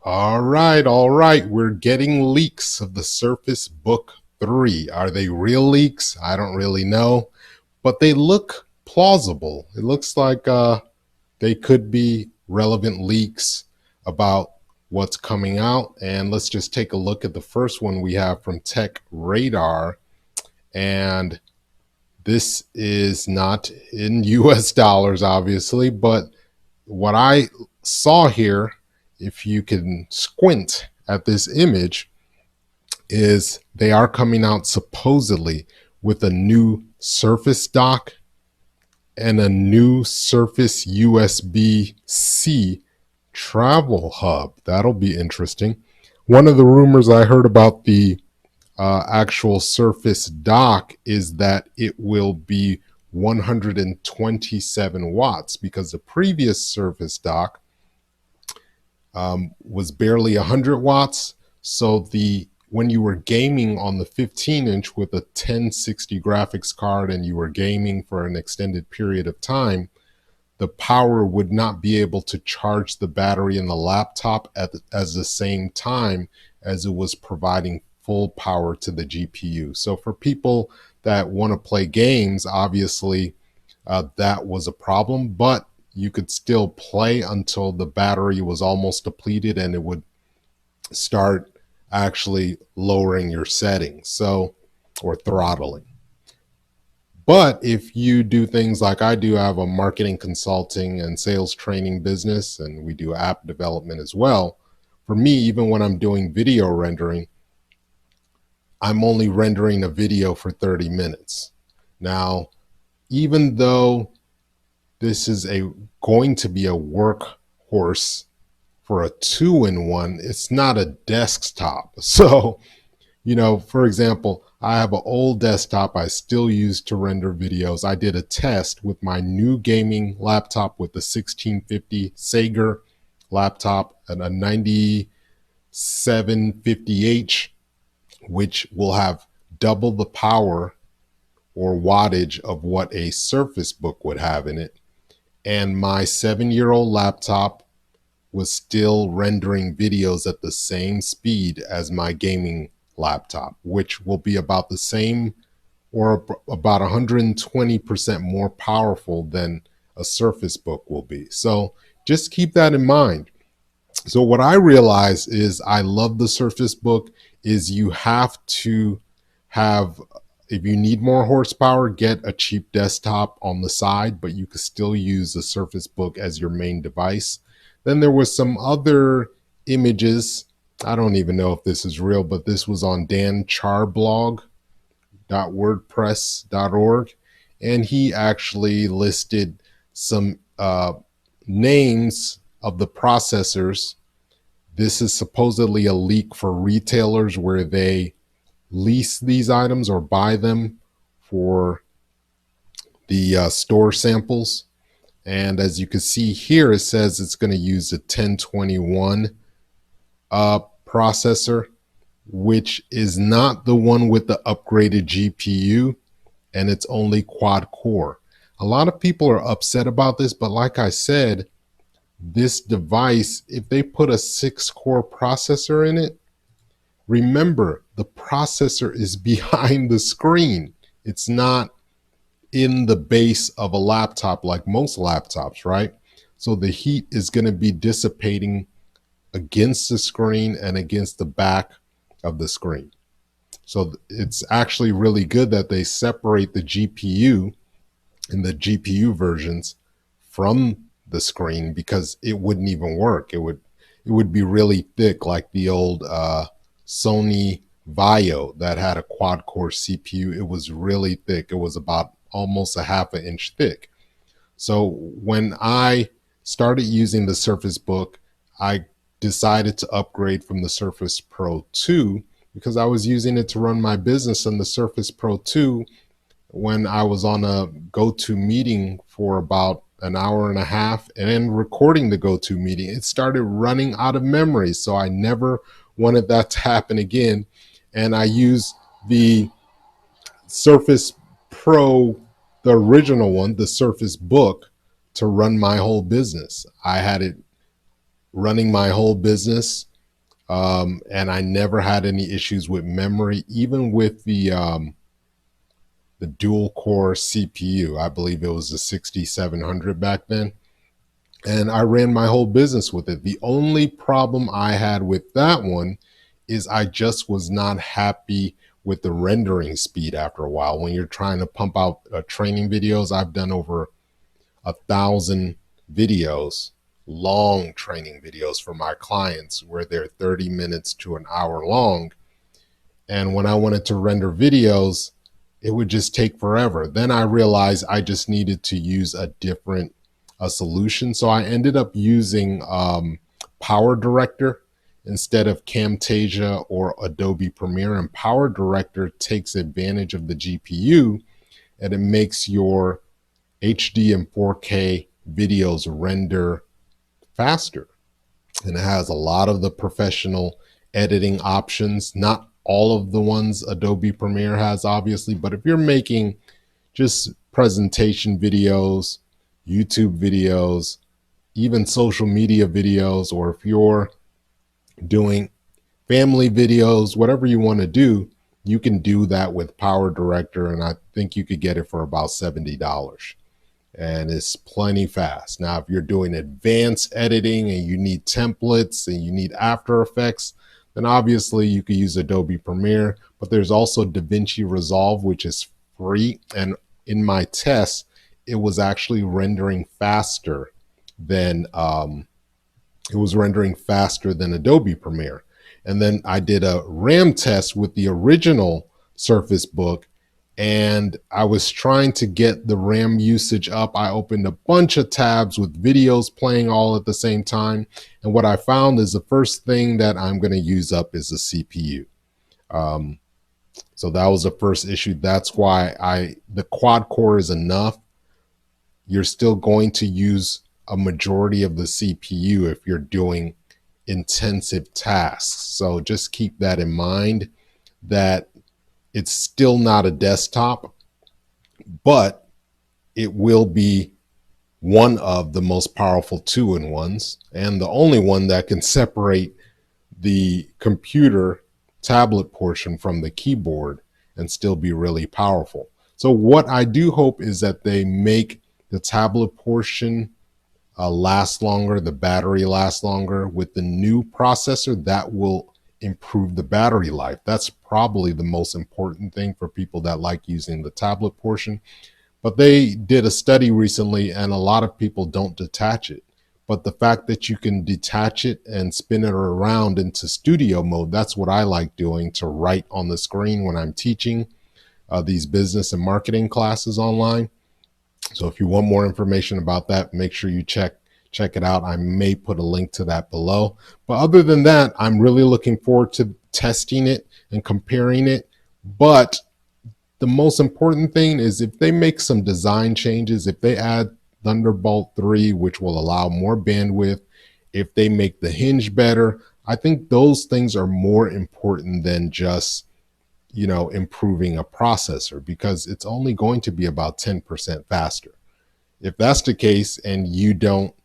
All right. We're getting leaks of the Surface Book 3. Are they real leaks? I don't really know, but they look plausible. It looks like they could be relevant leaks about what's coming out. And let's just take a look at the first one we have from Tech Radar. And this is not in US dollars, obviously, but what I saw here, if you can squint at this image, is they are coming out supposedly with a new Surface dock and a new Surface USB-C travel hub. That'll be interesting. One of the rumors I heard about the actual Surface dock is that it will be 127 watts because the previous Surface dock was barely 100 watts. So when you were gaming on the 15-inch with a 1060 graphics card and you were gaming for an extended period of time, the power would not be able to charge the battery in the laptop at the same time as it was providing full power to the GPU. So for people that want to play games, obviously that was a problem, but you could still play until the battery was almost depleted and it would start actually lowering your settings, so, or throttling. But if you do things like I do, I have a marketing consulting and sales training business, and we do app development as well. For me, even when I'm doing video rendering, I'm only rendering a video for 30 minutes. Now, even though this is going to be a workhorse for a 2-in-1, it's not a desktop. So, for example, I have an old desktop I still use to render videos. I did a test with my new gaming laptop with the 1650 Sager laptop and a 9750H, which will have double the power or wattage of what a Surface Book would have in it. And my 7-year-old laptop was still rendering videos at the same speed as my gaming laptop, which will be about the same or about 120% more powerful than a Surface Book will be. So just keep that in mind. So what I realize is I love the Surface Book is you have to have, if you need more horsepower, get a cheap desktop on the side, but you could still use the Surface Book as your main device. Then there was some other images. I don't even know if this is real, but this was on dancharbblog.wordpress.org. And he actually listed some names of the processors. This is supposedly a leak for retailers where they lease these items or buy them for the store samples. And as you can see here, it says it's going to use a 1021 processor, which is not the one with the upgraded GPU, and it's only quad core. A lot of people are upset about this, but like I said, this device, if they put a 6-core processor in it, remember the processor is behind the screen. It's not in the base of a laptop like most laptops, right? So the heat is going to be dissipating against the screen and against the back of the screen. So it's actually really good that they separate the GPU in the GPU versions from the screen, because it wouldn't even work. It would be really thick, like the old Sony Vaio that had a quad core CPU. It was really thick. It was about almost a half an inch thick. So when I started using the Surface Book, I decided to upgrade from the Surface Pro 2 because I was using it to run my business. On the Surface Pro 2, when I was on a go-to meeting for about an hour and a half and recording the go-to meeting, it started running out of memory. So I never wanted that to happen again. And I used the Surface Pro, the original one, the Surface Book, to run my whole business. I had it running my whole business And I never had any issues with memory, even with the dual core CPU. I believe it was the 6700 back then. And I ran my whole business with it. The only problem I had with that one is I just was not happy with the rendering speed after a while. When you're trying to pump out training videos, I've done over 1,000 videos, long training videos for my clients where they're 30 minutes to an hour long. And when I wanted to render videos, it would just take forever. Then I realized I just needed to use a different solution. So I ended up using Power Director instead of Camtasia or Adobe Premiere. And Power Director takes advantage of the GPU, and it makes your HD and 4K videos render faster. And it has a lot of the professional editing options, not all of the ones Adobe Premiere has, obviously, but if you're making just presentation videos, YouTube videos, even social media videos, or if you're doing family videos, whatever you want to do, you can do that with Power Director. And I think you could get it for about $70. And it's plenty fast. Now, if you're doing advanced editing and you need templates and you need After Effects, then obviously you could use Adobe Premiere, but there's also DaVinci Resolve, which is free. And in my test, it was actually rendering faster than Adobe Premiere. And then I did a RAM test with the original Surface Book, and I was trying to get the RAM usage up. I opened a bunch of tabs with videos playing all at the same time. And what I found is the first thing that I'm going to use up is the CPU. So that was the first issue. That's why the quad core is enough. You're still going to use a majority of the CPU if you're doing intensive tasks. So just keep that in mind, that it's still not a desktop, but it will be one of the most powerful two-in-ones and the only one that can separate the computer tablet portion from the keyboard and still be really powerful. So what I do hope is that they make the tablet portion last longer, the battery lasts longer. With the new processor, that will improve the battery life. That's probably the most important thing for people that like using the tablet portion. But they did a study recently and a lot of people don't detach it. But the fact that you can detach it and spin it around into studio mode, that's what I like doing to write on the screen when I'm teaching these business and marketing classes online. So if you want more information about that, make sure you check it out. I may put a link to that below. But other than that, I'm really looking forward to testing it and comparing it. But the most important thing is if they make some design changes, if they add Thunderbolt 3, which will allow more bandwidth, if they make the hinge better, I think those things are more important than just, improving a processor, because it's only going to be about 10% faster. If that's the case and you don't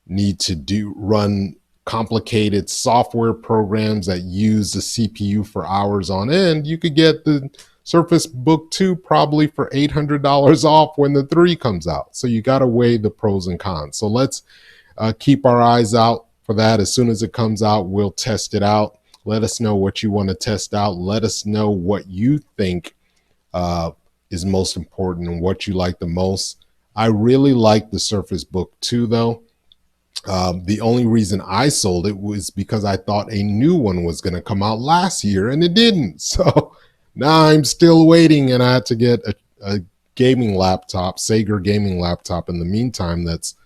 need to run complicated software programs that use the CPU for hours on end, you could get the Surface Book 2 probably for $800 off when the 3 comes out. So you got to weigh the pros and cons. So let's keep our eyes out for that. As soon as it comes out, we'll test it out. Let us know what you want to test out. Let us know what you think is most important and what you like the most. I really like the Surface Book 2 though. The only reason I sold it was because I thought a new one was going to come out last year and it didn't. So now I'm still waiting, and I had to get a gaming laptop, Sager gaming laptop in the meantime. That's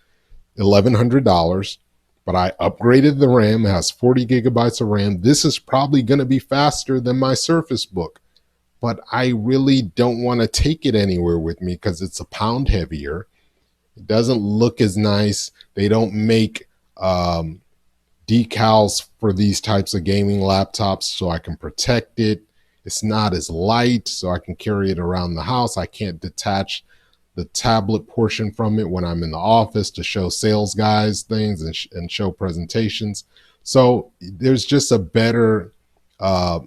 $1,100, but I upgraded the RAM. It has 40 gigabytes of RAM. This is probably going to be faster than my Surface Book, but I really don't want to take it anywhere with me because it's a pound heavier. It doesn't look as nice. They don't make decals for these types of gaming laptops so I can protect it. It's not as light, so I can carry it around the house. I can't detach the tablet portion from it when I'm in the office to show sales guys things and show presentations. So there's just a uh,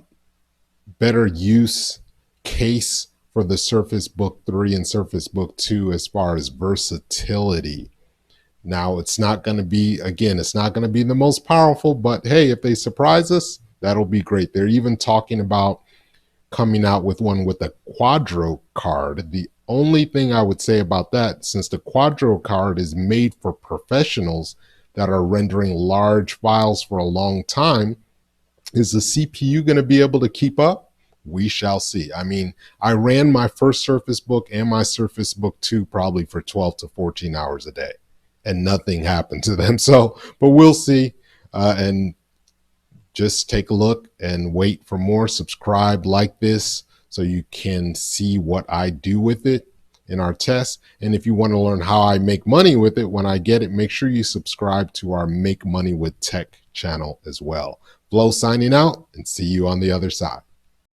better use case for the Surface Book 3 and Surface Book 2 as far as versatility. Now, it's not going to be, again, it's not going to be the most powerful, but hey, if they surprise us, that'll be great. They're even talking about coming out with one with a Quadro card. The only thing I would say about that, since the Quadro card is made for professionals that are rendering large files for a long time, is the CPU going to be able to keep up? We shall see. I mean, I ran my first Surface Book and my Surface Book 2 probably for 12 to 14 hours a day, and nothing happened to them. So, but we'll see. And just take a look and wait for more. Subscribe, like this, so you can see what I do with it in our tests. And if you want to learn how I make money with it when I get it, make sure you subscribe to our Make Money with Tech channel as well. Flo signing out, and see you on the other side.